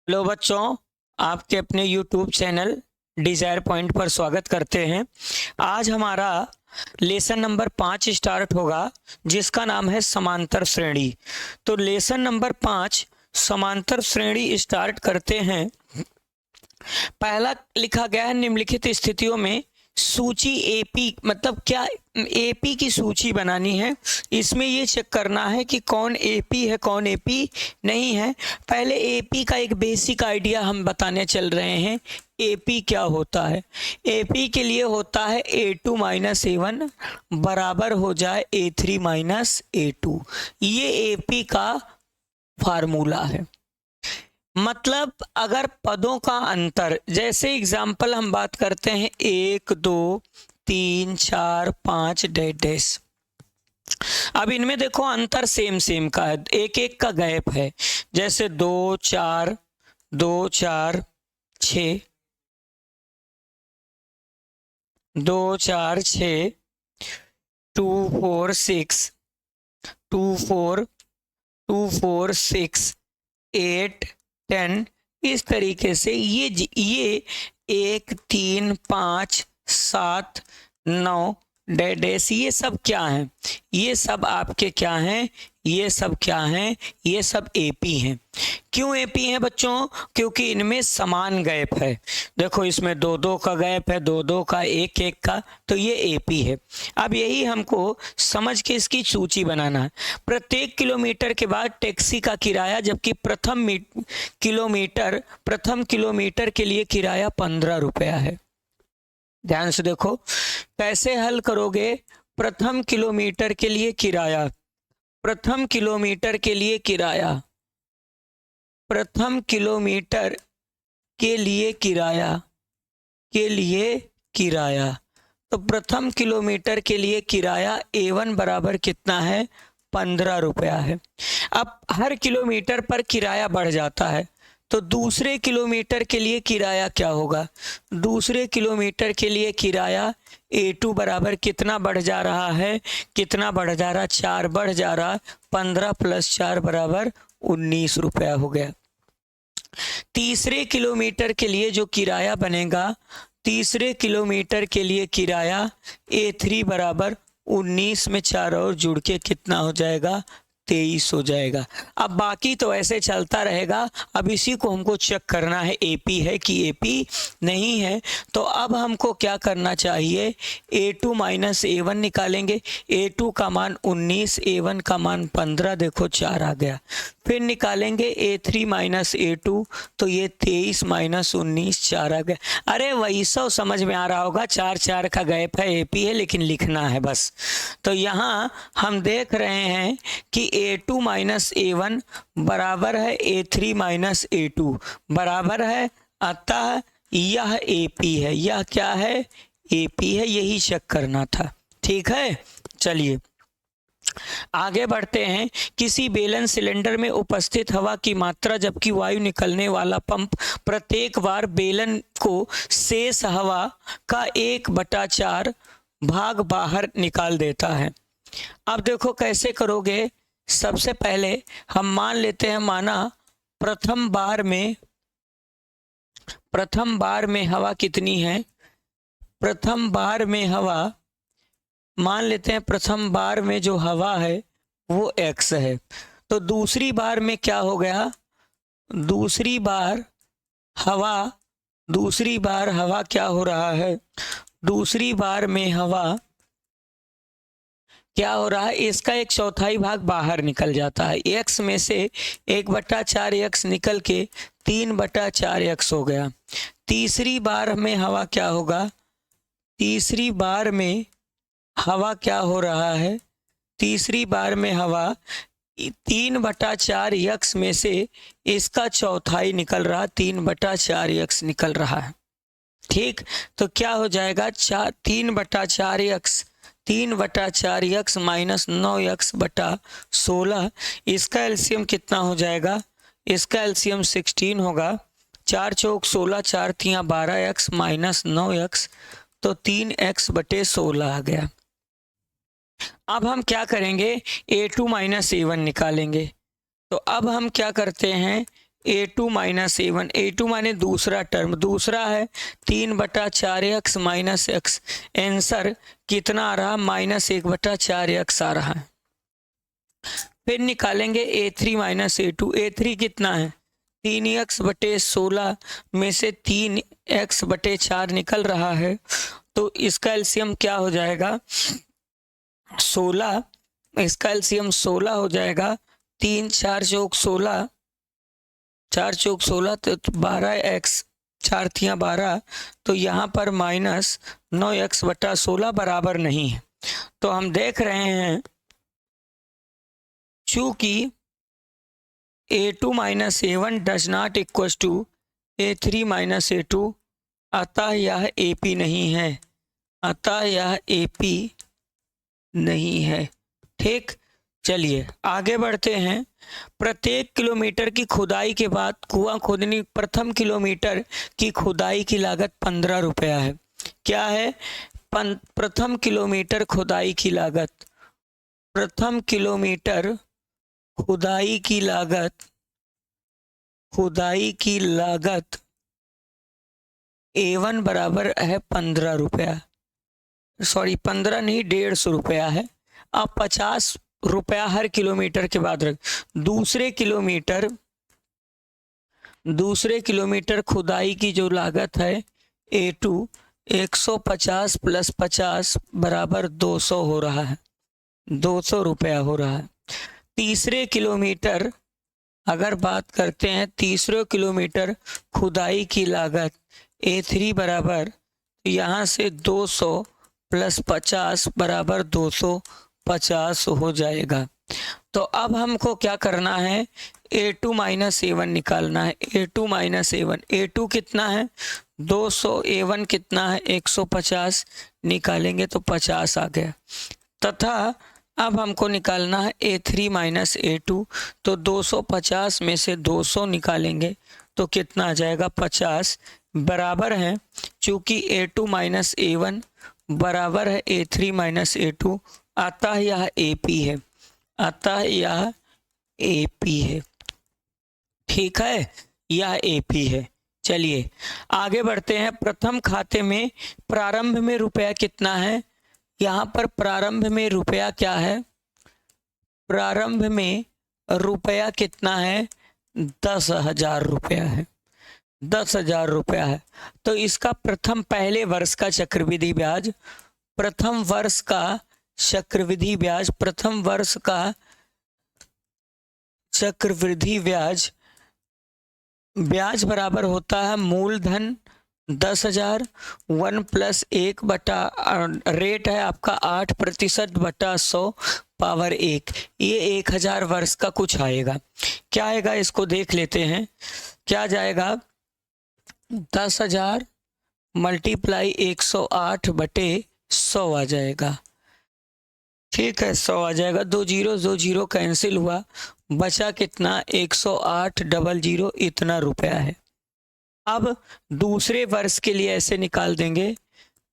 Hello बच्चों, आपके अपने YouTube चैनल डिज़ायर पॉइंट पर स्वागत करते हैं। आज हमारा लेसन नंबर 5 स्टार्ट होगा, जिसका नाम है समांतर श्रेणी। तो लेसन नंबर 5 समांतर श्रेणी स्टार्ट करते हैं। पहला लिखा गया है, निम्नलिखित स्थितियों में सूची एपी, मतलब क्या एपी की सूची बनानी है। इसमें ये चेक करना है कि कौन एपी है कौन एपी नहीं है। पहले एपी का एक बेसिक आइडिया हम बताने चल रहे हैं। एपी क्या होता है? एपी के लिए होता है A2 माइनस A1 बराबर हो जाए A3 माइनस A2। ये एपी का फार्मूला है। मतलब अगर पदों का अंतर, जैसे एग्जाम्पल हम बात करते हैं 1 2 3 4 5 डैश डैश। अब इनमें देखो अंतर सेम सेम का है, एक एक का गैप है। जैसे 2 4 2 4 6 2 4 6 2 4 6 2 4 2 4 6 8 10। इस तरीके से ये 1 3 5 7 9 डैश, ये सब क्या हैं? ये सब आपके क्या हैं? ये सब क्या हैं? ये सब एपी हैं। क्यों एपी हैं बच्चों? क्योंकि इनमें समान गैप है। देखो इसमें 2 2 का गैप है, 2 2 का, 1 1 का, तो ये एपी है। अब यही हमको समझ के इसकी सूची बनाना है। प्रत्येक किलोमीटर के बाद टैक्सी का किराया, जबकि प्रथम किलोमीटर के लिए किराया 15 रुपया है। ध्यान से देखो, कैसे हल करोगे? प्रथम किलोमीटर के लिए किराया, प्रथम किलोमीटर के लिए किराया, प्रथम किलोमीटर के लिए किराया, के लिए किराया। तो प्रथम किलोमीटर के लिए किराया A1 बराबर कितना है? 15 रुपया है। अब हर किलोमीटर पर किराया बढ़ जाता है, तो दूसरे किलोमीटर के लिए किराया क्या होगा? दूसरे किलोमीटर के लिए किराया A2 बराबर कितना बढ़ जा रहा है? कितना बढ़ जा रहा? 4 बढ़ जा रहा। 15 प्लस 4 बराबर 19 रुपया हो गया। तीसरे किलोमीटर के लिए जो किराया बनेगा, तीसरे किलोमीटर के लिए किराया A3 बराबर 19 में 4 और जुड़ के कितना हो जाएगा? 23 हो जाएगा। अब बाकी तो ऐसे चलता रहेगा। अब इसी को हमको चेक करना है, एपी है कि एपी नहीं है। तो अब हमको क्या करना चाहिए? A2 माइनस A1 निकालेंगे। A2 का मान 19, A1 का मान 15, देखो 4 आ गया। फिर निकालेंगे A3 माइनस A2, तो ये 23 माइनस 19, 4 आ गया। अरे वही सब समझ में आ रहा होगा, 4 4 का गैप है, एपी है, लेकिन लिखना है बस। तो यहाँ हम देख रहे हैं कि A2 माइनस A1 बराबर है A3 माइनस A2 बराबर है, अतः यह एपी है। यह क्या है? एपी है। यही चेक करना था। ठीक है, चलिए आगे बढ़ते हैं। किसी बेलन सिलेंडर में उपस्थित हवा की मात्रा, जबकि वायु निकलने वाला पंप प्रत्येक बार बेलन को शेष हवा का 1/4 भाग बाहर निकाल देता है। अब देखो कैसे करोगे। सबसे पहले हम मान लेते हैं, माना प्रथम बार में हवा कितनी है? प्रथम बार में हवा, मान लेते हैं प्रथम बार में जो हवा है वो x है। तो दूसरी बार में क्या हो गया? दूसरी बार हवा क्या हो रहा है? दूसरी बार में हवा क्या हो रहा है? इसका 1/4 भाग बाहर निकल जाता है। x में से 1/4 x निकल के 3/4 x हो गया। तीसरी बार में हवा क्या होगा? तीसरी बार में हवा क्या हो रहा है? तीसरी बार में हवा 3/4 x में से इसका चौथाई निकल रहा, 3/4 x निकल रहा है। ठीक, तो क्या हो जाएगा? 3/4 x माइनस 9x/16। इसका एलसीएम कितना हो जाएगा? इसका एलसीएम 16 होगा। 4 चौक 16, 4 तियाँ 12x माइनस 9x, तो 3x/16 आ गया। अब हम क्या करेंगे? A2 माइनस A1 निकालेंगे। तो अब हम क्या करते हैं? A2 माइनस A1, A2 माने दूसरा टर्म, दूसरा है 3/4x माइनस एक्स। आंसर कितना आ रहा? -1/4x आ रहा है। फिर निकालेंगे A3 माइनस A2, A3 कितना है? 3x/16 में से 3x/4 निकल रहा है, तो इसका एलसीएम क्या हो जाएगा? 16। इसका एलसीएम 16 हो जाएगा। 3 4 चौक 16, 4 चौक 16 तो 12x, 4 तियाँ 12, तो यहाँ पर -9x/16 बराबर नहीं है। तो हम देख रहे हैं चूंकि A2 minus A1 does not equal to A3 minus A2, अतः यह AP नहीं है, अतः यह AP नहीं है। ठीक, चलिए आगे बढ़ते हैं। प्रत्येक किलोमीटर की खुदाई के बाद कुआं खोदने, प्रथम किलोमीटर की खुदाई की लागत 15 रुपया है। क्या है? प्रथम किलोमीटर खुदाई की लागत, प्रथम किलोमीटर खुदाई की लागत, खुदाई की लागत A1 बराबर है 15 रुपया, सॉरी 15 नहीं 150 रुपया है। अब 50 रुपया हर किलोमीटर के बाद रख। दूसरे किलोमीटर खुदाई की जो लागत है A2 150 प्लस 50 बराबर 200 हो रहा है, 200 रुपया हो रहा है। तीसरे किलोमीटर अगर बात करते हैं, तीसरे किलोमीटर खुदाई की लागत A3 बराबर, यहाँ से 200 प्लस 50 बराबर 250 हो जाएगा। तो अब हमको क्या करना है? A2 माइनस A1 निकालना है। A2 माइनस A1, A2 कितना है? 200, A1 कितना है? 150, निकालेंगे तो 50 आ गया। तथा अब हमको निकालना है A3 माइनस A2, तो 250 में से 200 निकालेंगे तो कितना आ जाएगा? 50 बराबर है, चूंकि A2 माइनस A1 बराबर है A3 माइनस A2, अतः यह AP है, अतः यह AP है। ठीक है, यह AP है। चलिए आगे बढ़ते हैं। प्रथम खाते में प्रारंभ में रुपया कितना है? यहाँ पर प्रारंभ में रुपया क्या है? प्रारंभ में रुपया कितना है? 10,000 रुपया है, 10,000 रुपया है। तो इसका प्रथम, पहले वर्ष का चक्रवृद्धि ब्याज, प्रथम वर्ष का चक्रवृद्धि ब्याज, प्रथम वर्ष का चक्रवृद्धि ब्याज, ब्याज बराबर होता है मूलधन 10,000 1 प्लस 1 बटा, रेट है आपका 8% बटा 100 पावर 1, ये 1,000 वर्ष का कुछ आएगा। क्या आएगा इसको देख लेते हैं। क्या जाएगा? 10,000 मल्टीप्लाई 108 बटे 100 आ जाएगा। ठीक है, 100 आ जाएगा। 2 जीरो कैंसिल हुआ, बचा कितना? 108,000, इतना रुपया है। अब दूसरे वर्ष के लिए ऐसे निकाल देंगे।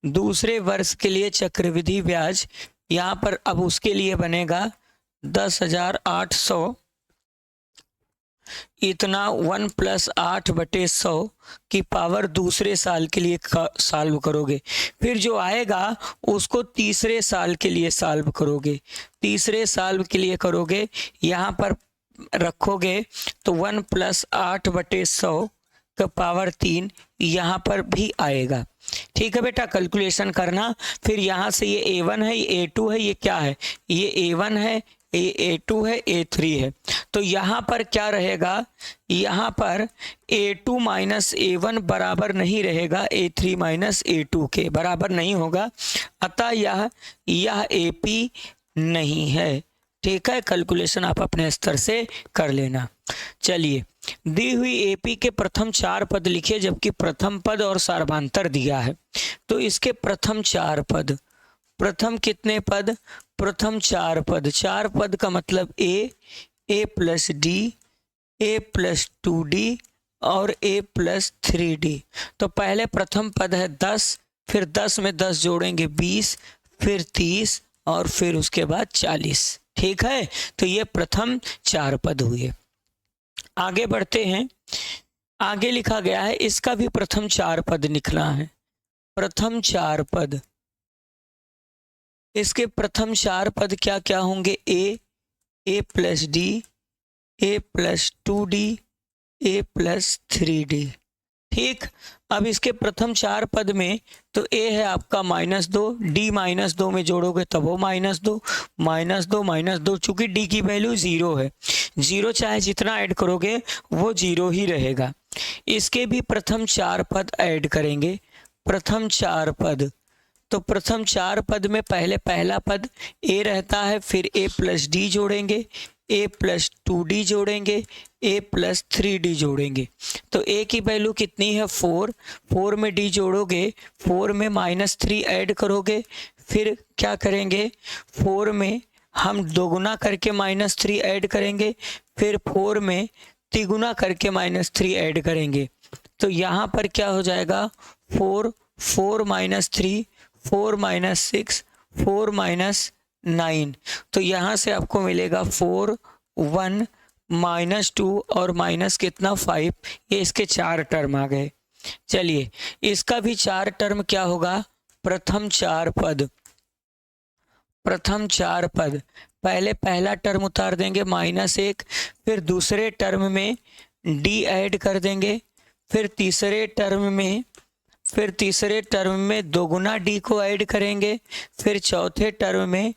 दूसरे वर्ष के लिए चक्रवृद्धि ब्याज यहाँ पर अब उसके लिए बनेगा 10,800, इतना 1 प्लस 8 बटे 100 की पावर दूसरे साल के लिए सॉल्व करोगे। फिर जो आएगा उसको तीसरे साल के लिए सॉल्व करोगे, तीसरे साल के लिए करोगे, यहाँ पर रखोगे तो 1 प्लस 8 बटे 100 का पावर 3 यहाँ पर भी आएगा। ठीक है बेटा, कैलकुलेशन करना। फिर यहाँ से ये A1 है, ये A2 है, ये क्या है? ये A1 है, ये A2 है, A3 है। तो यहाँ पर क्या रहेगा? यहाँ पर A2 माइनस A1 बराबर नहीं रहेगा A3 माइनस A2 के, बराबर नहीं होगा, अतः यह AP नहीं है। ठीक है, कैलकुलेशन आप अपने स्तर से कर लेना। चलिए, दी हुई AP के प्रथम 4 पद लिखिए, जबकि प्रथम पद और सार्वधांतर दिया है। तो इसके प्रथम 4 पद, प्रथम कितने पद? प्रथम 4 पद। 4 पद का मतलब A plus D, A plus 2D और A प्लस 3D। तो पहले प्रथम पद है 10, फिर 10 में 10 जोड़ेंगे 20, फिर 30 और फिर उसके बाद 40। ठीक है, तो ये प्रथम 4 पद हुए। आगे बढ़ते हैं। आगे लिखा गया है इसका भी प्रथम चार पद निकला है। प्रथम चार पद, इसके प्रथम चार पद क्या क्या होंगे? ए प्लस डी, ए प्लस 2d, ए प्लस 3d। ठीक, अब इसके प्रथम चार पद में तो a है आपका -2, d -2 में जोड़ोगे तब वो -2, -2 -2, चूंकि d की वैल्यू 0 है, 0 चाहे जितना ऐड करोगे वो 0 ही रहेगा। इसके भी प्रथम चार पद ऐड करेंगे। प्रथम चार पद, तो प्रथम चार पद में पहले पहला पद a रहता है, फिर a प्लस डी जोड़ेंगे, a प्लस 2d जोड़ेंगे, a प्लस 3d जोड़ेंगे। तो a की वैल्यू कितनी है? 4, 4 में d जोड़ोगे, 4 में -3 ऐड करोगे, फिर क्या करेंगे? 4 में हम दोगुना करके -3 ऐड करेंगे, फिर 4 में तिगुना करके -3 ऐड करेंगे। तो यहाँ पर क्या हो जाएगा? 4, 4 -3, 4 -6, 4 -9। तो यहाँ से आपको मिलेगा 4, 1, -2 और माइनस कितना? 5। ये इसके चार टर्म आ गए। चलिए इसका भी चार टर्म क्या होगा? प्रथम चार पद। प्रथम चार पद, पहले पहला टर्म उतार देंगे -1, फिर दूसरे टर्म में d ऐड कर देंगे, फिर तीसरे टर्म में दोगुना d को ऐड करेंगे, फिर चौथे टर्म में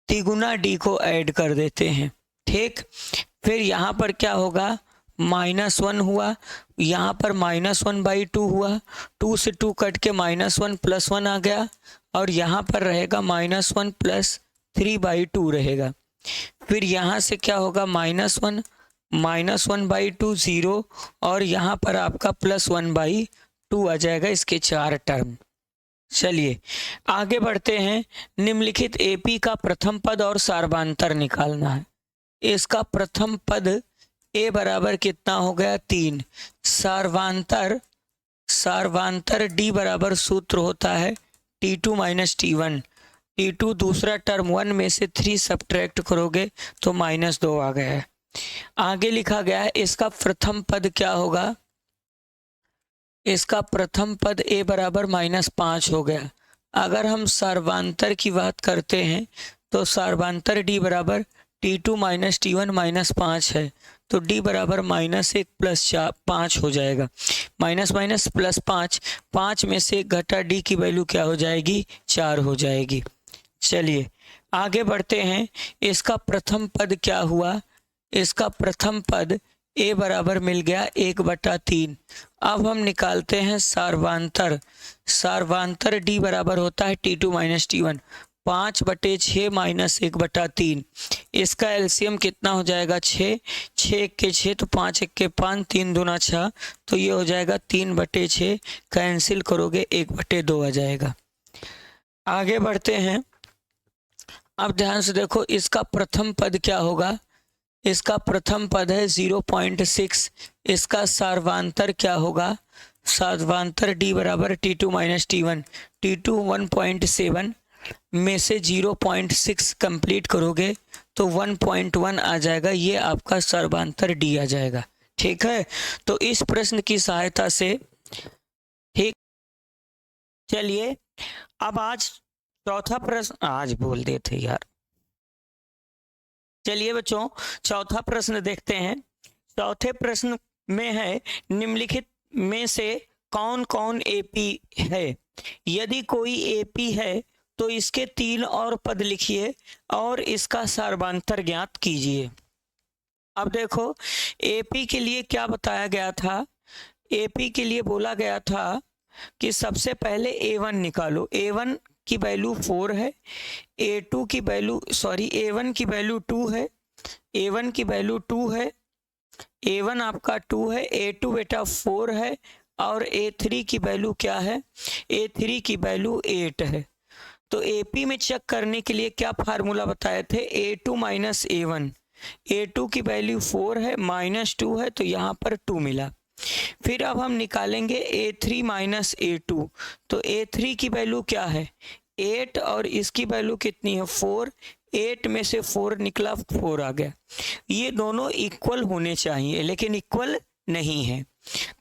तिगुना d को ऐड कर देते हैं। ठीक, फिर यहाँ पर क्या होगा? -1 हुआ, यहाँ पर -1/2 हुआ, 2 से 2 कट के -1 + 1 आ गया, और यहाँ पर रहेगा -1 + 3/2 रहेगा। फिर यहाँ से क्या होगा? -1, -1/2 0, और यहाँ पर आपका +1/2 आ जाएगा। इसके चार टर्म। चलिए आगे बढ़ते हैं। निम्नलिखित एपी का प्रथम पद और सार्वधातर निकालना है। इसका प्रथम पद a बराबर कितना हो गया? 3। सार्वधातर d बराबर सूत्र होता है T2 - T1। T2 दूसरा टर्म 1 में से 3 सब्ट्रैक्ट करोगे तो -2 आ गया है। आगे लिखा गया है इसका प्रथम पद क्या होगा? इसका प्रथम पद a बराबर -5 हो गया। अगर हम सार्वधातर की बात करते हैं तो सार्वधातर d बराबर T2 - T1 -5 है, तो d बराबर -1 + 5 हो जाएगा। माइनस माइनस +5, 5 में से घटा d की वैल्यू क्या हो जाएगी? 4 हो जाएगी। चलिए आगे बढ़ते हैं। इसका प्रथम पद क्या हुआ? इसका प्रथम पद a बराबर मिल गया 1/3। अब हम निकालते हैं सार्वधातर। सार्वधातर d बराबर होता है T2 - T1, 5/6 - 1/3। इसका एलसीएम कितना हो जाएगा? 6, 6 के 6 तो 5 1 के 5, 3 दूना 6, तो ये हो जाएगा 3/6। कैंसिल करोगे 1/2 आ जाएगा। आगे बढ़ते हैं। अब ध्यान से देखो इसका प्रथम पद क्या होगा? इसका प्रथम पद है 0.6। इसका सार्वधातर क्या होगा? सार्वधातर d बराबर T2 - T1, T2 1.7 में से 0.6 कंप्लीट करोगे तो 1.1 आ जाएगा। ये आपका सार्वधातर d आ जाएगा। ठीक है, तो इस प्रश्न की सहायता से, ठीक, चलिए अब आज चौथा प्रश्न, आज बोल देते यार। चलिए बच्चों चौथा प्रश्न देखते हैं। चौथे प्रश्न में है निम्नलिखित में से कौन कौन एपी है? यदि कोई एपी है तो इसके 3 और पद लिखिए और इसका सार्वधातर ज्ञात कीजिए। अब देखो एपी के लिए क्या बताया गया था? एपी के लिए बोला गया था कि सबसे पहले A1 निकालो। A1 की वैल्यू 4 है, A2 की वैल्यू A1 की वैल्यू 2 है, A1 की वैल्यू 2 है, A1 आपका 2 है, A2 बेटा 4 है, और A3 की वैल्यू क्या है? A3 की वैल्यू 8 है। तो AP में चेक करने के लिए क्या फार्मूला बताए थे? A2 - A1। A2 की वैल्यू 4 है, -2 है, तो यहाँ पर 2 मिला। फिर अब हम निकालेंगे A3 - A2। तो A3 की वैल्यू क्या है? 8, और इसकी वैल्यू कितनी है? 4। 8 में से 4 निकला, 4 आ गया। ये दोनों इक्वल होने चाहिए लेकिन इक्वल नहीं है।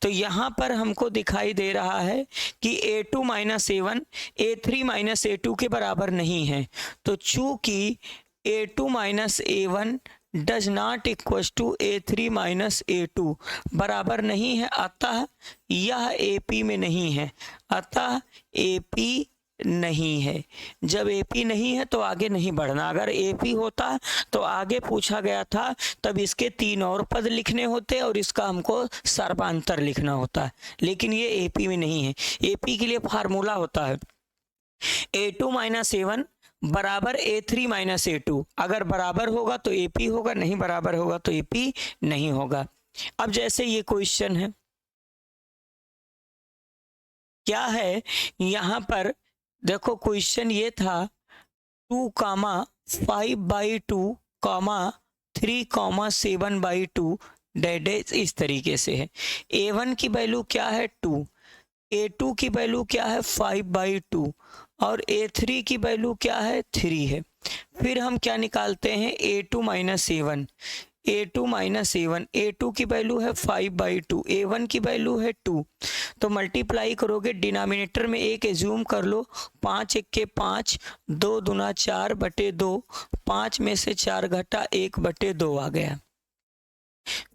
तो यहाँ पर हमको दिखाई दे रहा है कि a2 minus a1 a3 minus a2 के बराबर नहीं है। तो चूंकि a2 minus a1 does not equal to a3 minus a2 बराबर नहीं है, अतः यह AP में नहीं है, अतः AP नहीं है। जब AP नहीं है तो आगे नहीं बढ़ना। अगर AP होता तो आगे पूछा गया था तब इसके 3 और पद लिखने होते और इसका हमको सर्वांतर लिखना होता, लेकिन ये AP में नहीं है। AP के लिए फार्मूला होता है a2 माइनस a1 बराबर a3 माइनस a2। अगर बराबर होगा तो AP होगा, नहीं बराबर होगा तो AP नहीं होगा। अब जैसे ये क्वेश्चन है, क्या है यहाँ पर देखो, क्वेश्चन ये था 2,5/2, 3,7/2 डेट इस तरीके से है। a1 की वैल्यू क्या है 2, a2 की वैल्यू क्या है 5/2 और a3 की वैल्यू क्या है 3 है। फिर हम क्या निकालते हैं a2 minus a1, a2 minus a1, a2 की वैल्यू है 5/2, a1 की वैल्यू है 2। तो मल्टीप्लाई करोगे, डिनोमिनेटर में 1 एज्यूम कर लो, 5 1 के 5, 2 दूना 4/2, 5 में से 4 घटा 1/2 आ गया।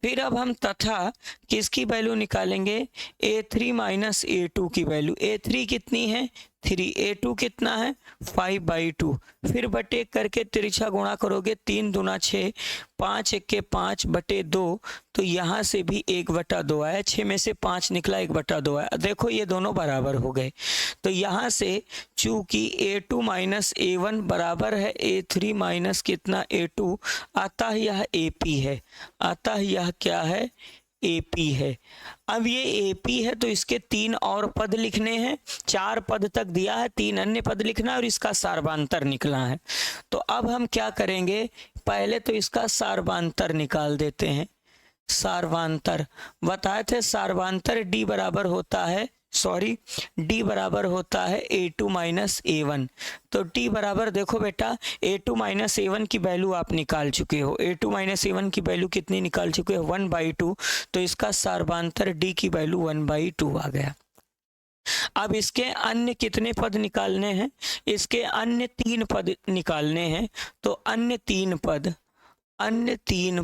फिर अब हम तथा किसकी वैल्यू निकालेंगे, a3 माइनस a2 की वैल्यू। a3 कितनी है 3, a2 कितना है 5/2। फिर बटे करके तिरछा गुणा करोगे, 3 दूना 6, 5 1 के 5/2, तो यहाँ से भी 1/2 आया, 6 में से 5 निकला 1/2 आया। देखो ये दोनों बराबर हो गए। तो यहाँ से चूंकि a2 माइनस a1 बराबर है a3 माइनस कितना a2, अतः यह AP है, अतः यह क्या है AP है। अब ये AP है तो इसके 3 और पद लिखने हैं, 4 पद तक दिया है, 3 अन्य पद लिखना है और इसका सार्वांतर निकला है। तो अब हम क्या करेंगे, पहले तो इसका सार्वांतर निकाल देते हैं। सार्वांतर बताए थे, सार्वांतर D बराबर होता है, D बराबर होता है a2 माइनस a1। तो D बराबर देखो बेटा, a2 माइनस a1 की वैल्यू आप निकाल चुके हो, a2 माइनस a1 की वैल्यू कितनी निकाल चुके हो 1/2। तो इसका सार्वांतर D की वैल्यू 1/2 आ गया। अब इसके अन्य कितने पद निकालने हैं, इसके अन्य 3 पद निकालने हैं। तो अन्य 3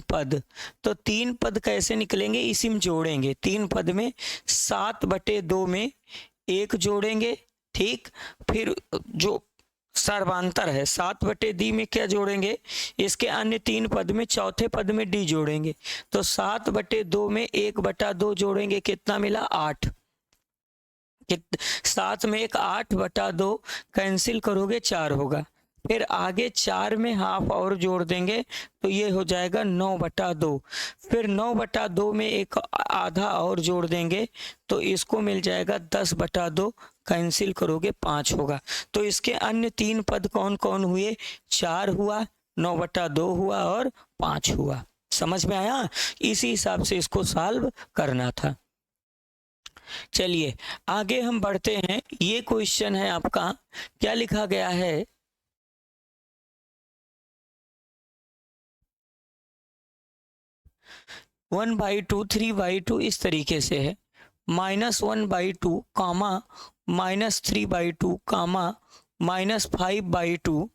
पद, तो 3 पद कैसे निकलेंगे, इसी में जोड़ेंगे। 3 पद में 7/2 में 1 जोड़ेंगे, ठीक। फिर जो सर्वांतर है 7/D में क्या जोड़ेंगे, इसके अन्य 3 पद में चौथे पद में D जोड़ेंगे। तो 7/2 में 1/2 जोड़ेंगे, कितना मिला 8। 7 में 1 8/2, कैंसिल करोगे 4 होगा। फिर आगे 4 में हाफ और जोड़ देंगे तो ये हो जाएगा 9/2। फिर 9/2 में 1 आधा और जोड़ देंगे तो इसको मिल जाएगा 10/2, कैंसिल करोगे 5 होगा। तो इसके अन्य 3 पद कौन कौन हुए, 4 हुआ, 9/2 हुआ और 5 हुआ। समझ में आया, इसी हिसाब से इसको सॉल्व करना था। चलिए आगे हम बढ़ते हैं। ये क्वेश्चन है आपका, क्या लिखा गया है, 1/2 3/2 इस तरीके से है, -1/2 कामा -3/2 कामा -5/2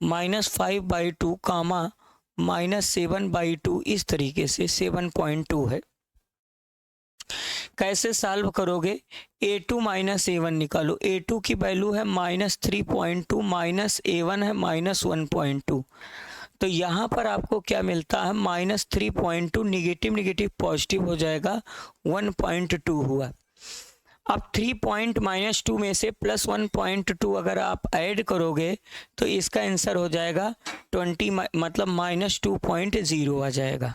-5/2 कामा -7/2 इस तरीके से 7.2 है। कैसे सॉल्व करोगे, a2 माइनस a1 निकालो। a2 की वैल्यू है -3.2 माइनस a1 है -1.2। तो यहाँ पर आपको क्या मिलता है, -3.2 निगेटिव निगेटिव पॉजिटिव हो जाएगा, 1.2 हुआ। अब 3.-2 में से +1.2 अगर आप ऐड करोगे तो इसका आंसर हो जाएगा 20, मतलब -2.0 आ जाएगा।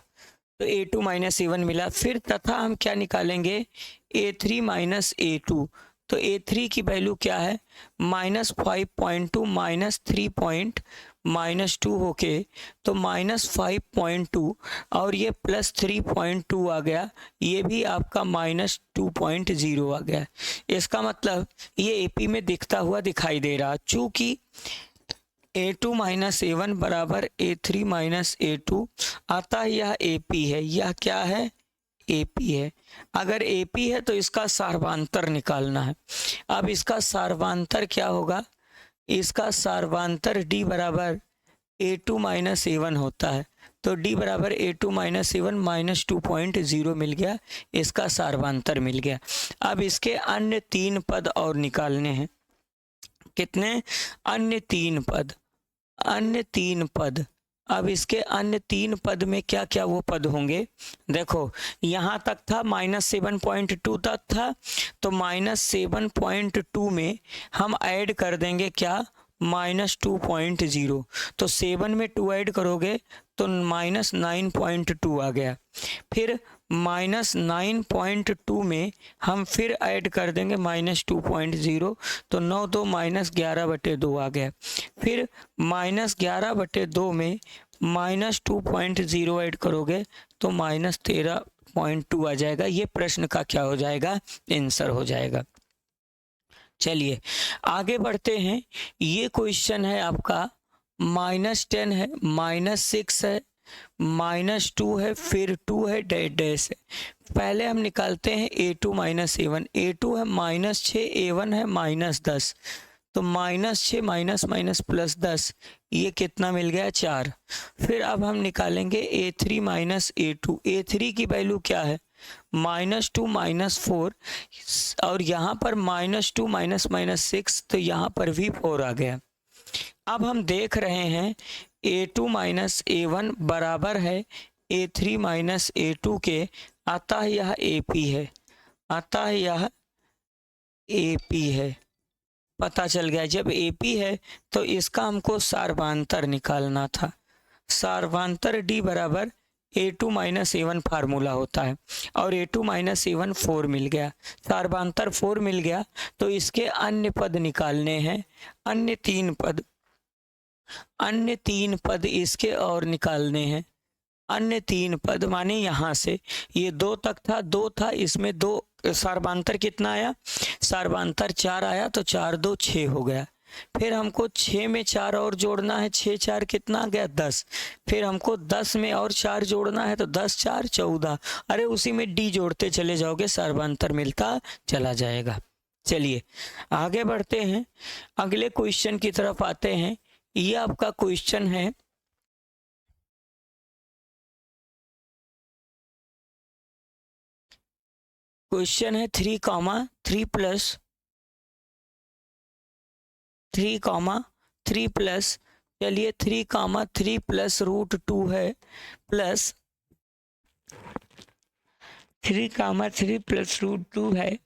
तो a2 माइनस a1 मिला। फिर तथा हम क्या निकालेंगे, a3 माइनस a2। तो a3 की वैल्यू क्या है, -5.2 -3.2 होके तो -5.2 और ये +3.2 आ गया, ये भी आपका -2.0 आ गया। इसका मतलब ये AP में दिखता हुआ दिखाई दे रहा। चूंकि A2 माइनस A1 बराबर A3 माइनस A2, आता यह AP है, यह क्या है AP है। अगर AP है तो इसका सार्वांतर निकालना है। अब इसका सार्वांतर क्या होगा, इसका सार्वांतर D बराबर A2 माइनस A1 होता है, तो D बराबर A2 माइनस A1 माइनस 2.0 मिल गया, इसका सार्वांतर मिल गया। अब इसके अन्य 3 पद और निकालने हैं। कितने, अन्य 3 पद, अन्य 3 पद। अब इसके अन्य 3 पद में क्या क्या वो पद होंगे, देखो यहाँ तक था -7.2 तक था, तो -7.2 में हम ऐड कर देंगे क्या, -2.0, तो 7 में 2 ऐड करोगे तो -9.2 आ गया। फिर -9.2 में हम फिर ऐड कर देंगे -2.0, तो 9 2 -11/2 आ गया। फिर -11/2 में -2.0 ऐड करोगे तो -13.2 आ जाएगा। ये प्रश्न का क्या हो जाएगा, आंसर हो जाएगा। चलिए आगे बढ़ते हैं। ये क्वेश्चन है आपका -10 है, -6 है, -2 है, फिर 2 है, डैश डैश है। पहले हम निकालते हैं A2 माइनस A1। A2 है -6, A1 है -10, तो -6 माइनस माइनस +10, ये कितना मिल गया, 4। फिर अब हम निकालेंगे A3 माइनस A2। A3 की वैल्यू क्या है, -2 -4, और यहाँ पर -2 -6, तो यहाँ पर भी 4 आ गया। अब हम देख रहे हैं A2 माइनस A1 बराबर है A3 माइनस A2 के, आता है यह AP है, आता है यह AP है। पता चल गया, जब AP है तो इसका हमको सार्वांतर निकालना था। सार्वांतर D बराबर A2 माइनस A1 फार्मूला होता है, और A2 माइनस A1 4 मिल गया, सार्वांतर 4 मिल गया। तो इसके अन्य पद निकालने हैं, अन्य 3 पद, अन्य 3 पद इसके और निकालने हैं। अन्य 3 पद माने यहाँ से ये 2 तक था, 2 था, इसमें 2, सार्वांतर कितना आया, सार्वांतर 4 आया, तो 4 2 6 हो गया। फिर हमको 6 में 4 और जोड़ना है, 6 4 कितना आ गया, 10। फिर हमको 10 में और 4 जोड़ना है, तो 10 4 14। अरे उसी में D जोड़ते चले जाओगे, सार्वांतर मिलता चला जाएगा। चलिए आगे बढ़ते हैं, अगले क्वेश्चन की तरफ आते हैं। ये आपका क्वेश्चन है क्वेश्चन है 3, 3 प्लस, चलिए 3, प्लस √2 है, प्लस 3, प्लस √2 है,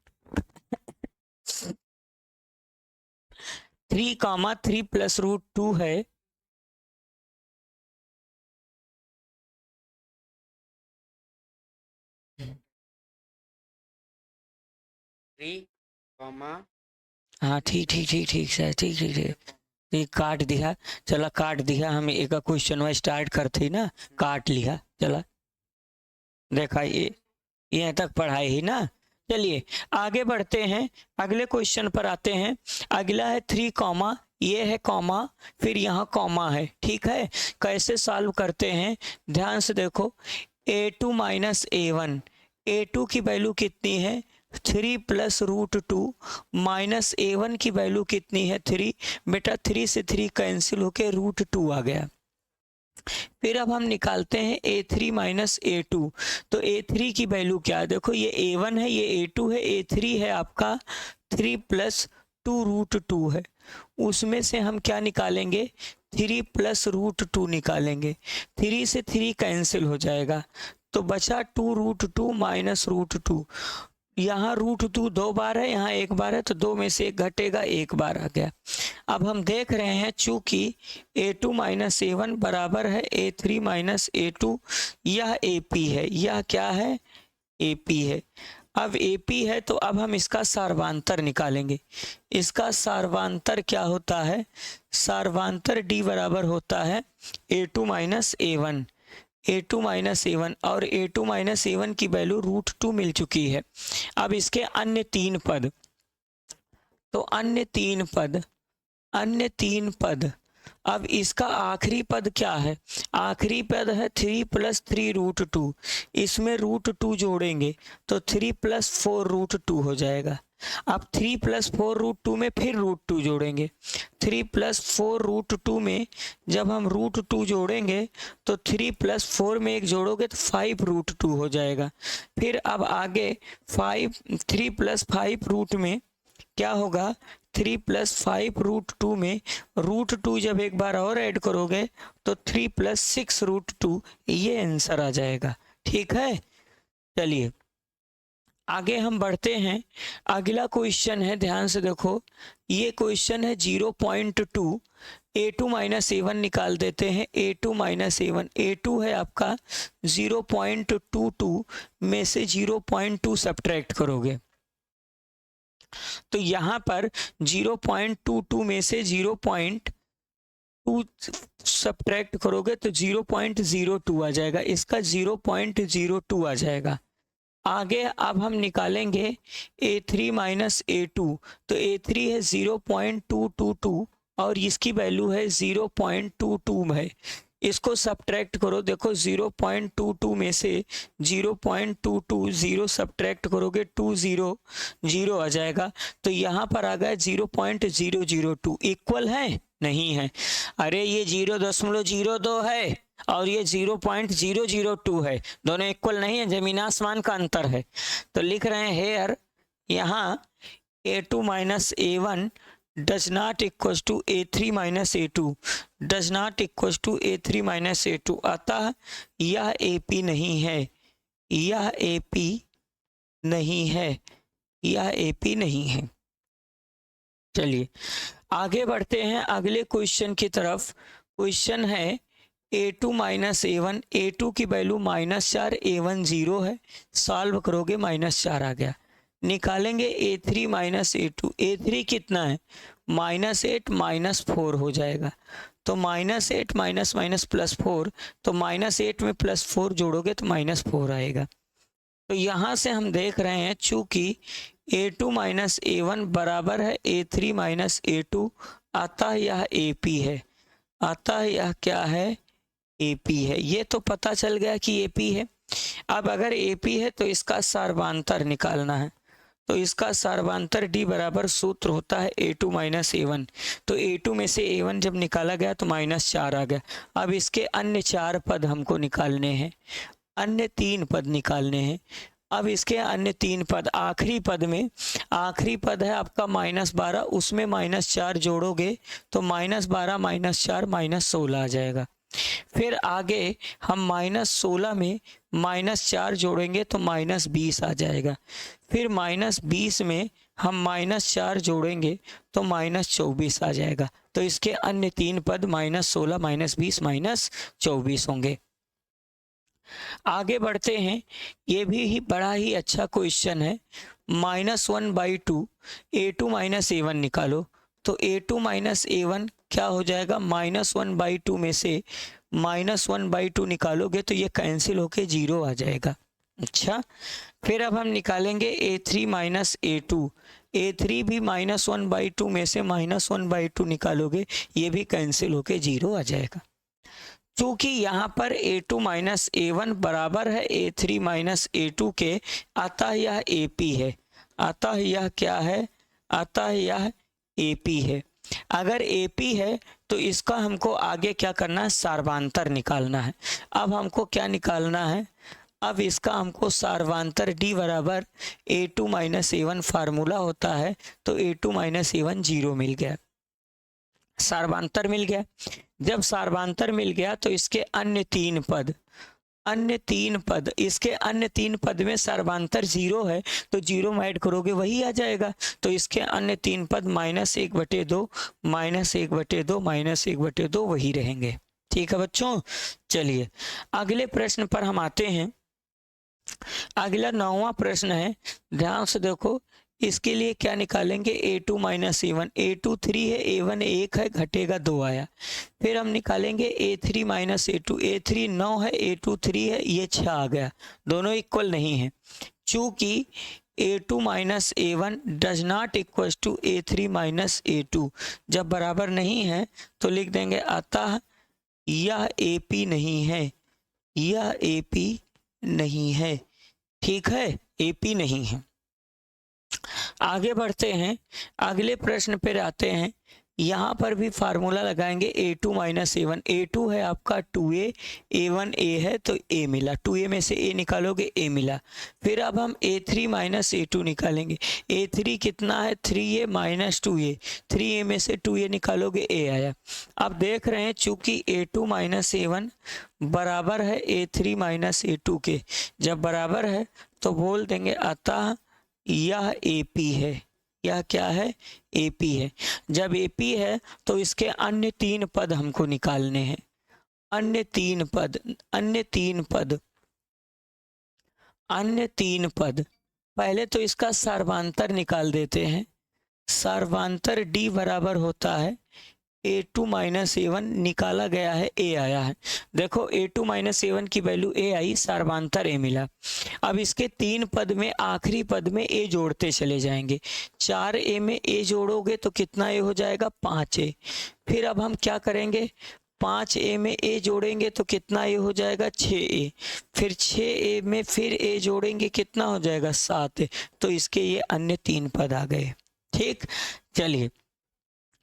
3, प्लस √2 है, 3, हाँ ठीक सर, ठीक काट दिया, चला काट दिया, हम एक क्वेश्चन में स्टार्ट करते ना, काट लिया, चला देखा, ये यहाँ तक पढ़ाई ही ना। चलिए आगे बढ़ते हैं, अगले क्वेश्चन पर आते हैं। अगला है 3, ये है कॉमा, फिर यहाँ कॉमा है, ठीक है। कैसे सॉल्व करते हैं, ध्यान से देखो। A2 माइनस A1, A2 की वैल्यू कितनी है, 3 प्लस √2, माइनस A1 की वैल्यू कितनी है, 3। बेटा 3 से 3 कैंसिल होके √2 आ गया। फिर अब हम निकालते हैं A3 माइनस A2, तो A3 की वैल्यू क्या है, देखो ये A1 है, ये A2 है, A3 है आपका 3 प्लस 2√2 है, उसमें से हम क्या निकालेंगे, 3 प्लस √2 निकालेंगे। 3 से 3 कैंसिल हो जाएगा, तो बचा 2√2 माइनस √2। यहाँ √2 2 बार है, यहाँ 1 बार है, तो 2 में से 1 घटेगा, 1 बार आ गया। अब हम देख रहे हैं चूंकि A2 माइनस A1 बराबर है A3 माइनस A2, यह AP है, यह क्या है, AP है। अब AP है तो अब हम इसका सार्वांतर निकालेंगे। इसका सार्वांतर क्या होता है, सार्वांतर D बराबर होता है A2 minus A1, A2 minus A1, और A2 माइनस A1 की वैल्यू √2 मिल चुकी है। अब इसके अन्य 3 पद, तो अन्य 3 पद, अन्य 3 पद, अब इसका आखिरी पद क्या है? आखिरी पद है 3 + 3√2। इसमें √2 जोड़ेंगे तो 3 + 4√2 हो जाएगा। अब 3 + 4√2 में फिर √2 जोड़ेंगे। 3 + 4√2 में जब हम √2 जोड़ेंगे तो 3 + 4 में एक जोड़ोगे तो 5√2 हो जाएगा। फिर अब आगे 3 + 5 रूट में क्या होगा? 3 + 5√2 में √2 जब एक बार और ऐड करोगे तो 3 + 6√2, ये आंसर आ जाएगा। ठीक है, चलिए आगे हम बढ़ते हैं। अगला क्वेश्चन है, ध्यान से देखो, ये क्वेश्चन है 0.2। a2 - a1 निकाल देते हैं। a2 - a1, a2 है आपका 0.22 में से 0.2 सब्ट्रैक्ट करोगे तो यहाँ पर 0.22 में से 0.2 सब्ट्रैक्ट करोगे तो 0.02 आ जाएगा। इसका 0.02 आ जाएगा। आगे अब हम निकालेंगे a3 - a2, तो a3 है 0.222 और इसकी वैल्यू है 0.22 है। इसको सब्ट्रैक्ट करो, देखो 0.22 में से 0.22 0 सब्ट्रैक्ट करोगे 200 आ जाएगा। तो यहाँ पर आ गया 0.002। इक्वल है? नहीं है। अरे ये 0.02 है और ये 0.002 है, दोनों इक्वल नहीं है, जमीन आसमान का अंतर है। तो लिख रहे हैं हेयर, यहाँ a2 - a1 does not equals to a3 - a2 does not equals to a3 - a2, अतः यह AP नहीं है, यह AP नहीं है, यह AP नहीं है। चलिए आगे बढ़ते हैं अगले क्वेश्चन की तरफ। क्वेश्चन है a2 - a1, a2 की वैल्यू -4, a1 0 है। सॉल्व करोगे -4 आ गया। निकालेंगे a3 - a2, a3 कितना है? -8 -4 हो जाएगा। तो -8 -4, तो -8 में +4 जोड़ोगे तो -4 आएगा। तो यहाँ से हम देख रहे हैं चूंकि a2 - a1 बराबर है a3 - a2, अतः यह AP है। अतः यह क्या है? AP है। ये तो पता चल गया कि AP है। अब अगर AP है तो इसका सार्वधातर निकालना है। तो इसका सार्वधातर D बराबर सूत्र होता है a2 - a1। तो a2 में से a1 जब निकाला गया तो -4 आ गया। अब इसके अन्य 4 पद हमको निकालने हैं, अन्य 3 पद निकालने हैं। अब इसके अन्य 3 पद, आखिरी पद में, आखिरी पद है आपका -12, उसमें -4 जोड़ोगे तो -12 -4 -16 आ जाएगा। फिर आगे हम -16 में -4 जोड़ेंगे तो -20 आ जाएगा। फिर -20 में हम -4 जोड़ेंगे तो -24 आ जाएगा। तो इसके अन्य 3 पद -16 -20 -24 होंगे। आगे बढ़ते हैं, ये भी बड़ा ही अच्छा क्वेश्चन है। -1/2 a2 - a1 निकालो। तो a2 - a1 क्या हो जाएगा? -1/2 में से -1/2 निकालोगे तो ये कैंसिल होके 0 आ जाएगा। अच्छा, फिर अब हम निकालेंगे a3 - a2, a3 भी -1/2 में से -1/2 निकालोगे, ये भी कैंसिल होके 0 आ जाएगा। चूंकि यहाँ पर a2 - a1 बराबर है a3 - a2 के, अतः यह AP है। अतः यह क्या है? अतः यह AP है। अगर AP है तो इसका हमको आगे क्या करना है? सार्वधातर निकालना है। अब हमको क्या निकालना है? अब इसका हमको सार्वधातर D बराबर a2 - a1 फार्मूला होता है। तो a2 - a1 0 मिल गया, सार्वधातर मिल गया। जब सार्वधातर मिल गया तो इसके अन्य 3 पद, अन्य 3 पद, इसके अन्य 3 पद में सार्वधातर 0 है तो 0 में ऐड करोगे वही आ जाएगा। तो इसके अन्य 3 पद -1/2 -1/2 -1/2 वही रहेंगे। ठीक है बच्चों, चलिए अगले प्रश्न पर हम आते हैं। अगला 9वां प्रश्न है, ध्यान से देखो। इसके लिए क्या निकालेंगे? a2 - a1, a2 3 है, a1 1 है, घटेगा 2 आया। फिर हम निकालेंगे a3 - a2, a3 9 है, a2 3 है, ये 6 आ गया। दोनों इक्वल नहीं है। चूंकि A2 minus A1 does not equal to A3 minus A2। जब बराबर नहीं है तो लिख देंगे अतः यह AP नहीं है, यह AP नहीं है। ठीक है, AP नहीं है। आगे बढ़ते हैं, अगले प्रश्न पर आते हैं। यहाँ पर भी फार्मूला लगाएंगे A2 माइनस A1। A2 है आपका 2A, A1 A है तो A मिला, 2A में से A निकालोगे A मिला। फिर अब हम A3 माइनस A2 निकालेंगे। A3 कितना है, 3A माइनस 2A, 3A में से 2A निकालोगे A आया। अब देख रहे हैं चूंकि A2 माइनस A1 बराबर है A3 माइनस A2 के, जब बराबर है तो बोल देंगे अतः यह AP है। यह क्या है, AP है। जब AP है तो इसके अन्य 3 पद हमको निकालने हैं। अन्य तीन पद पहले तो इसका सर्वांतर निकाल देते हैं। सर्वांतर D बराबर होता है A2 माइनस A1, निकाला गया है A आया है। देखो A2 माइनस A1 की वैल्यू A आई, सर्वांतर A मिला। अब इसके 3 पद में आखिरी पद में A जोड़ते चले जाएंगे। 4A में A जोड़ोगे तो कितना A हो जाएगा, 5A। फिर अब हम क्या करेंगे, 5A में A जोड़ेंगे तो कितना A हो जाएगा, 6A। फिर 6A में फिर A जोड़ेंगे कितना हो जाएगा, 7A। तो इसके ये अन्य 3 पद आ गए। ठीक, चलिए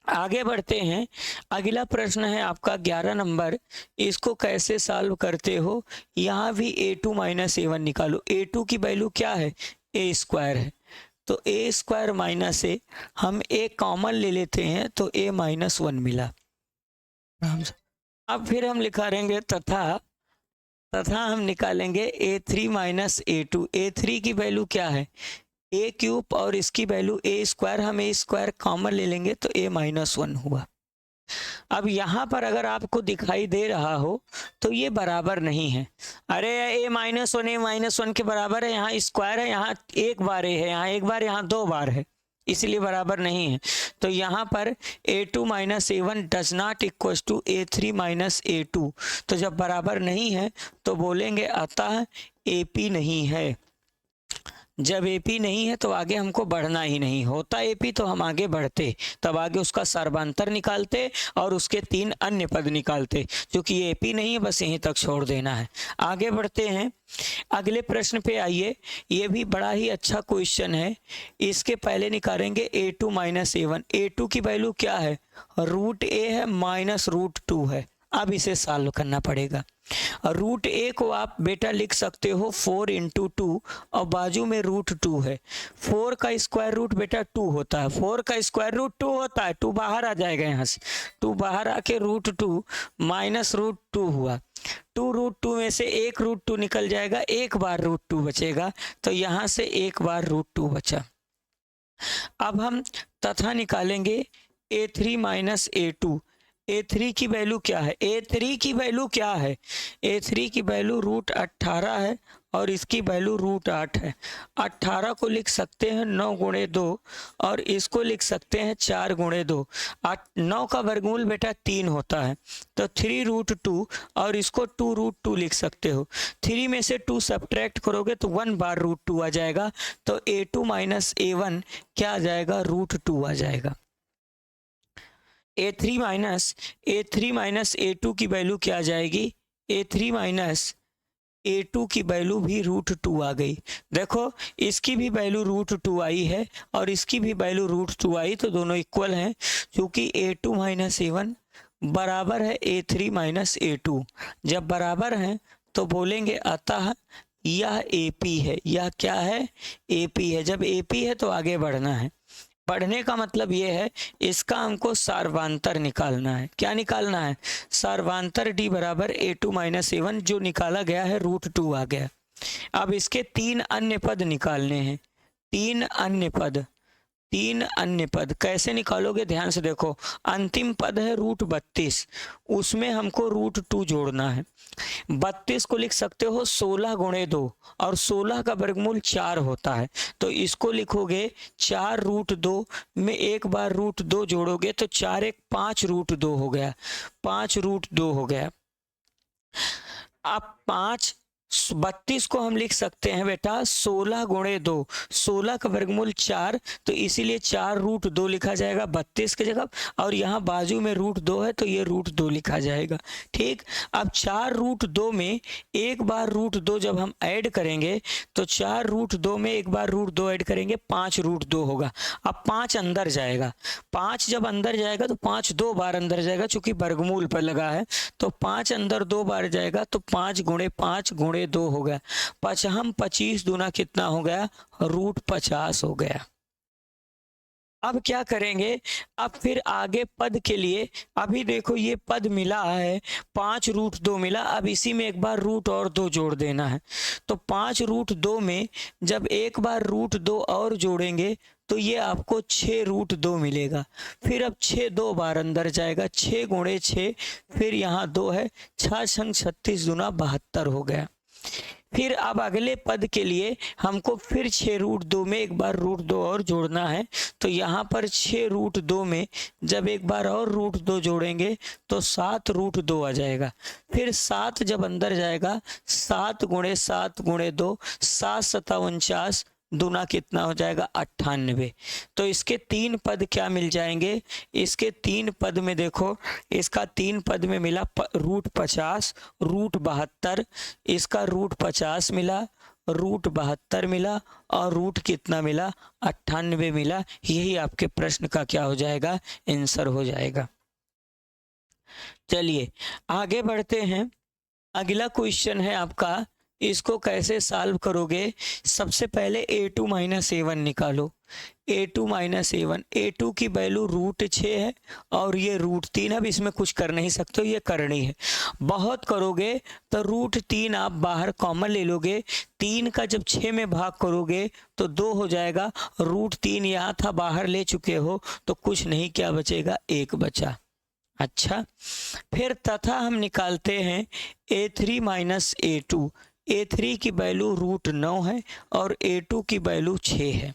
आगे बढ़ते हैं। अगला प्रश्न है आपका 11 नंबर। इसको कैसे सॉल्व करते हो, यहाँ भी A2 माइनस A1 निकालो। A2 की वैल्यू क्या है, A स्क्वायर है, तो A स्क्वायर माइनस A, हम A कॉमन ले लेते हैं तो A माइनस 1 मिला। अब फिर हम लिखा रहेंगे तथा हम निकालेंगे A3 माइनस A2। A3 की वैल्यू क्या है, A क्यूब, और इसकी वैल्यू A स्क्वायर, हम A स्क्वायर कॉमन ले लेंगे तो A माइनस 1 हुआ। अब यहाँ पर अगर आपको दिखाई दे रहा हो तो ये बराबर नहीं है। अरे A माइनस 1 के बराबर है, यहाँ स्क्वायर है, यहाँ एक बार A है, यहाँ एक बार, यहाँ 2 बार है, इसलिए बराबर नहीं है। तो यहाँ पर A2 minus A1 does not equal to A3 minus A2। तो जब बराबर नहीं है तो बोलेंगे अतः AP नहीं है। जब AP नहीं है तो आगे हमको बढ़ना ही नहीं, होता AP तो हम आगे बढ़ते, तब आगे उसका सर्वांतर निकालते और उसके 3 अन्य पद निकालते। क्योंकि ये AP नहीं है, बस यहीं तक छोड़ देना है। आगे बढ़ते हैं, अगले प्रश्न पे आइए। ये भी बड़ा ही अच्छा क्वेश्चन है। इसके पहले निकालेंगे A2 माइनस A1। A2 की वैल्यू क्या है, रूट A है माइनस रूट 2 है। अब इसे सॉल्व करना पड़ेगा। रूट A को आप बेटा लिख सकते हो 4 इंटू 2, और बाजू में रूट 2 है। 4 का स्क्वायर रूट बेटा 2 होता है, 4 का स्क्वायर रूट 2 होता है। 2 बाहर आ जाएगा, यहाँ से 2 बाहर आके रूट 2 माइनस रूट 2 हुआ। 2 रूट 2 में से एक रूट 2 निकल जाएगा, एक बार रूट 2 बचेगा, तो यहाँ से एक बार रूट 2 बचा। अब हम तथा निकालेंगे A3 माइनस A2। A3 की वैल्यू क्या है, A3 की वैल्यू क्या है, A3 की वैल्यू रूट 18 है और इसकी वैल्यू रूट 8 है। 18 को लिख सकते हैं 9 गुणे 2 और इसको लिख सकते हैं 4 गुणे 2। 9 का वर्गमूल बेटा 3 होता है, तो 3 रूट 2 और इसको 2 रूट 2 लिख सकते हो। 3 में से 2 सब्ट्रैक्ट करोगे तो 1 बार रूट 2 आ जाएगा। तो A2 माइनस A1 क्या आ जाएगा, रूट 2 आ जाएगा। A3 माइनस A2 की वैल्यू क्या आ जाएगी, A3 माइनस A2 की वैल्यू भी रूट 2 आ गई। देखो इसकी भी वैल्यू रूट 2 आई है और इसकी भी वैल्यू रूट 2 आई, तो दोनों इक्वल हैं। क्योंकि A2 माइनस A1 बराबर है A3 माइनस A2। जब बराबर हैं तो बोलेंगे अतः यह AP है। यह क्या है, AP है। जब AP है तो आगे बढ़ना है। बढ़ने का मतलब ये है, इसका हमको सर्वांतर निकालना है। क्या निकालना है, सर्वांतर D बराबर A2 माइनस A1, जो निकाला गया है रूट 2 आ गया। अब इसके 3 अन्य पद निकालने हैं। 3 अन्य पद कैसे निकालोगे, ध्यान से देखो। अंतिम पद है रूट 32, उसमें हमको रूट 2 जोड़ना है। 32 को लिख सकते हो 16 गुणे 2 और 16 का वर्गमूल 4 होता है, तो इसको लिखोगे 4 रूट 2 में एक बार रूट 2 जोड़ोगे तो 4 1 5 रूट 2 हो गया, 5 रूट 2 हो गया। अब 5 32 को हम लिख सकते हैं बेटा 16 गुणे 2, 16 का वर्गमूल 4, तो इसीलिए 4√2 लिखा जाएगा 32 की जगह, और यहाँ बाजू में √2 है तो ये √2 लिखा जाएगा। ठीक, अब 4√2 में एक बार √2 जब हम ऐड करेंगे तो 4√2 में एक बार √2 ऐड करेंगे 5√2 होगा। अब 5 अंदर जाएगा, 5 जब अंदर जाएगा तो 5 2 बार अंदर जाएगा, चूंकि वर्गमूल पर लगा है तो 5 अंदर 2 बार जाएगा, तो 5 गुणे 5 गुणे 2 हो गया। 25 दूना कितना हो गया, √50 हो गया। अब क्या करेंगे, अब फिर आगे पद के लिए, अभी देखो ये पद मिला है 5√2 मिला, अब इसी में एक बार रूट और 2 जोड़ देना है। तो 5√2 में जब एक बार √2 और जोड़ेंगे तो ये आपको 6√2 मिलेगा। फिर अब 6 2 बार अंदर जाएगा, 6 गुणे 6, फिर यहाँ 2 है, 6 छंग 36 दूना 72 हो गया। फिर अब अगले पद के लिए हमको फिर 6√2 में एक बार √2 और जोड़ना है, तो यहाँ पर 6√2 में जब एक बार और √2 जोड़ेंगे तो 7√2 आ जाएगा। फिर 7 जब अंदर जाएगा, 7 गुणे 7 गुणे 2, 7 सता 49, दूना कितना हो जाएगा 98। तो इसके 3 पद क्या मिल जाएंगे, इसके 3 पद में देखो, इसका 3 पद में मिला √50, √72, इसका √50 मिला, √72 मिला, और रूट कितना मिला 98 मिला। यही आपके प्रश्न का क्या हो जाएगा, आंसर हो जाएगा। चलिए आगे बढ़ते हैं। अगला क्वेश्चन है आपका, इसको कैसे सॉल्व करोगे। सबसे पहले a2 - a1 निकालो। a2 - a1, a2 की वैल्यू √6 है और ये √3। अब इसमें कुछ कर नहीं सकते, ये करनी है। बहुत करोगे तो √3 आप बाहर कॉमन ले लोगे, 3 का जब 6 में भाग करोगे तो 2 हो जाएगा, √3 यहाँ था बाहर ले चुके हो, तो कुछ नहीं, क्या बचेगा, 1 बचा। अच्छा, फिर तथा हम निकालते हैं a3 - a2। a3 की वैल्यू √9 है और a2 की वैल्यू 6 है,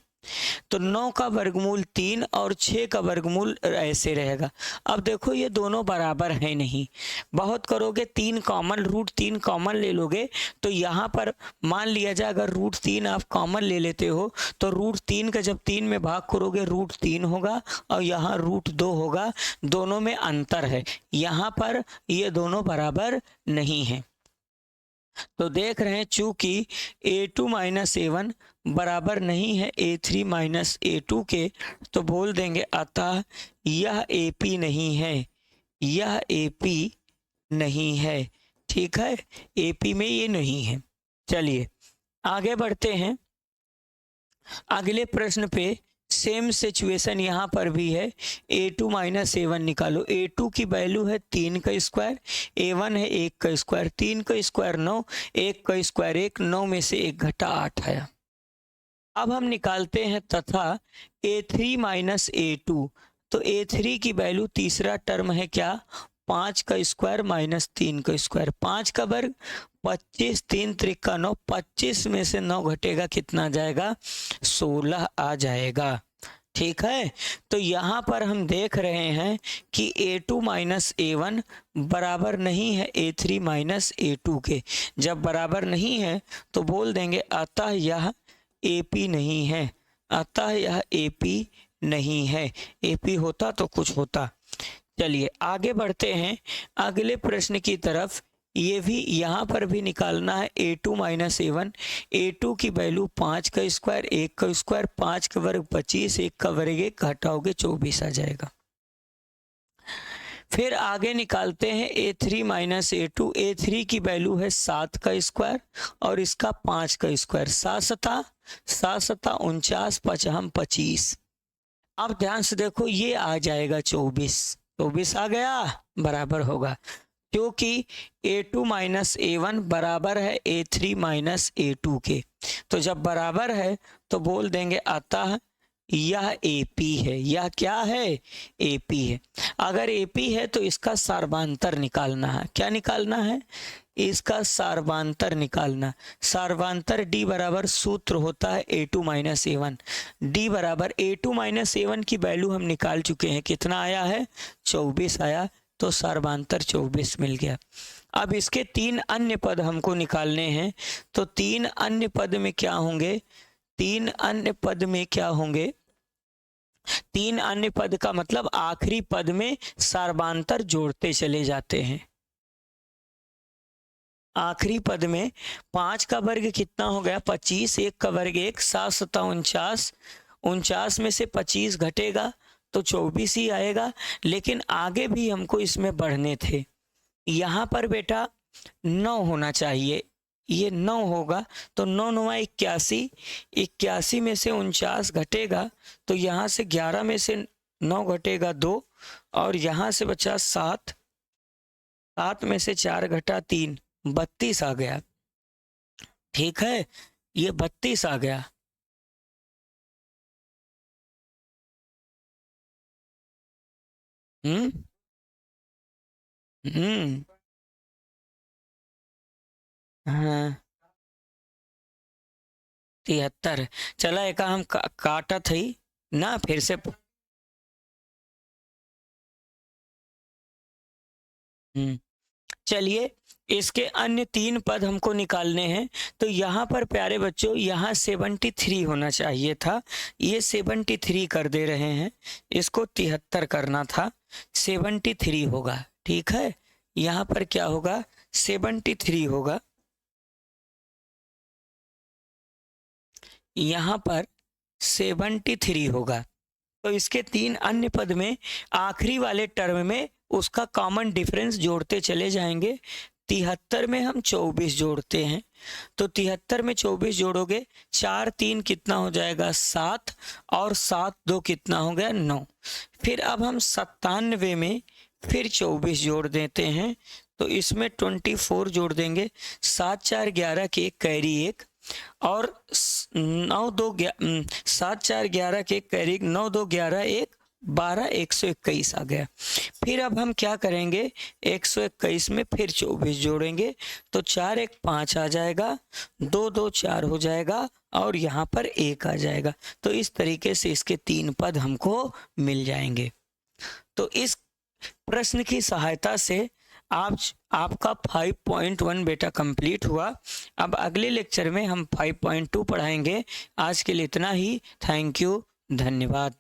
तो 9 का वर्गमूल 3 और 6 का वर्गमूल ऐसे रहेगा। अब देखो ये दोनों बराबर हैं नहीं, बहुत करोगे 3 कॉमन, √3 कॉमन ले लोगे, तो यहाँ पर मान लिया जाए अगर √3 आप कॉमन ले लेते हो तो √3 का जब 3 में भाग करोगे √3 होगा और यहाँ √2 होगा। दोनों में अंतर है, यहाँ पर ये दोनों बराबर नहीं है। तो देख रहे हैं चूंकि a2 - a1 बराबर नहीं है a3 - a2 के, तो बोल देंगे अतः यह AP नहीं है, यह AP नहीं है। ठीक है, AP में ये नहीं है। चलिए आगे बढ़ते हैं अगले प्रश्न पे। सेम सिचुएशन यहाँ पर भी है, a2 - a1 निकालो। a2 की वैल्यू है 3 का स्क्वायर, a1 है 1 का स्क्वायर, 3 का स्क्वायर 9, 1 का स्क्वायर 1, 9 में से 1 घटा 8 आया। अब हम निकालते हैं तथा a3 - a2, तो a3 की वैल्यू तीसरा टर्म है क्या, 5 का स्क्वायर - 3 का स्क्वायर, 5 का वर्ग 25, 3 त्रिका 9, 25 में से 9 घटेगा कितना जाएगा, 16 आ जाएगा। ठीक है, तो यहाँ पर हम देख रहे हैं कि a2 - a1 बराबर नहीं है a3 - a2 के। जब बराबर नहीं है तो बोल देंगे अतः यह AP नहीं है, अतः यह AP नहीं है। AP होता तो कुछ होता। चलिए आगे बढ़ते हैं अगले प्रश्न की तरफ। ये भी यहाँ पर भी निकालना है a2 - a1। a2 की वैल्यू 5 का स्क्वायर, 1 का स्क्वायर, 5 का वर्ग 25, 1 का वर्ग 1, घटाओगे 24 आ जाएगा। फिर आगे निकालते हैं a3 - a2। a3 की वैल्यू है 7 का स्क्वायर और इसका 5 का स्क्वायर, 7 सता 49, 5 25। अब ध्यान से देखो ये आ जाएगा 24, 24 आ गया, बराबर होगा, क्योंकि a2 - a1 बराबर है a3 - a2 के। तो जब बराबर है तो बोल देंगे अतः यह AP है। यह क्या है, AP है। अगर AP है तो इसका सार्वांतर निकालना है। क्या निकालना है, इसका सार्वांतर निकालना। सार्वांतर D बराबर सूत्र होता है a2 - a1। D बराबर a2 - a1 की वैल्यू हम निकाल चुके हैं, कितना आया है, 24 आया। तो सर्वांतर 24 मिल गया। अब इसके 3 अन्य पद हमको निकालने हैं, तो 3 अन्य पद में क्या होंगे, 3 अन्य पद में क्या होंगे, 3 अन्य पद का मतलब आखिरी पद में सर्वांतर जोड़ते चले जाते हैं। आखिरी पद में 5 का वर्ग कितना हो गया 25, 1 का वर्ग 1, 7 सता 49, 49 में से 25 घटेगा तो 24 ही आएगा। लेकिन आगे भी हमको इसमें बढ़ने थे, यहाँ पर बेटा 9 होना चाहिए, ये 9 होगा तो 9 9 81, 81 में से 49 घटेगा तो यहाँ से 11 में से 9 घटेगा 2, और यहाँ से बचा 7, 7 में से 4 घटा 3, 32 आ गया। ठीक है, ये 32 आ गया। हम्म हम्म हाँ 73। चला एक हम काटा थी ना, फिर से चलिए इसके अन्य 3 पद हमको निकालने हैं। तो यहाँ पर प्यारे बच्चों यहाँ 73 होना चाहिए था, ये 73 कर दे रहे हैं, इसको 73 करना था, 73 होगा। ठीक है, यहाँ पर क्या होगा 73 होगा, यहाँ पर 73 होगा। तो इसके 3 अन्य पद में आखिरी वाले टर्म में उसका कॉमन डिफरेंस जोड़ते चले जाएंगे। 73 में हम 24 जोड़ते हैं, तो 73 में 24 जोड़ोगे 4 3 कितना हो जाएगा 7, और 7 2 कितना हो गया 9। फिर अब हम 97 में फिर 24 जोड़ देते हैं, तो इसमें 24 जोड़ देंगे, 7 4 11 के एक कैरी 1, और 9 2 7 4 11 के एक कैरी 9 2 11 1 12, 121 आ गया। फिर अब हम क्या करेंगे 121 में फिर 24 जोड़ेंगे, तो 4 1 5 आ जाएगा, 2 2 4 हो जाएगा, और यहाँ पर 1 आ जाएगा। तो इस तरीके से इसके 3 पद हमको मिल जाएंगे। तो इस प्रश्न की सहायता से आपका 5.1 बेटा कंप्लीट हुआ। अब अगले लेक्चर में हम 5.2 पढ़ाएंगे। आज के लिए इतना ही। थैंक यू, धन्यवाद।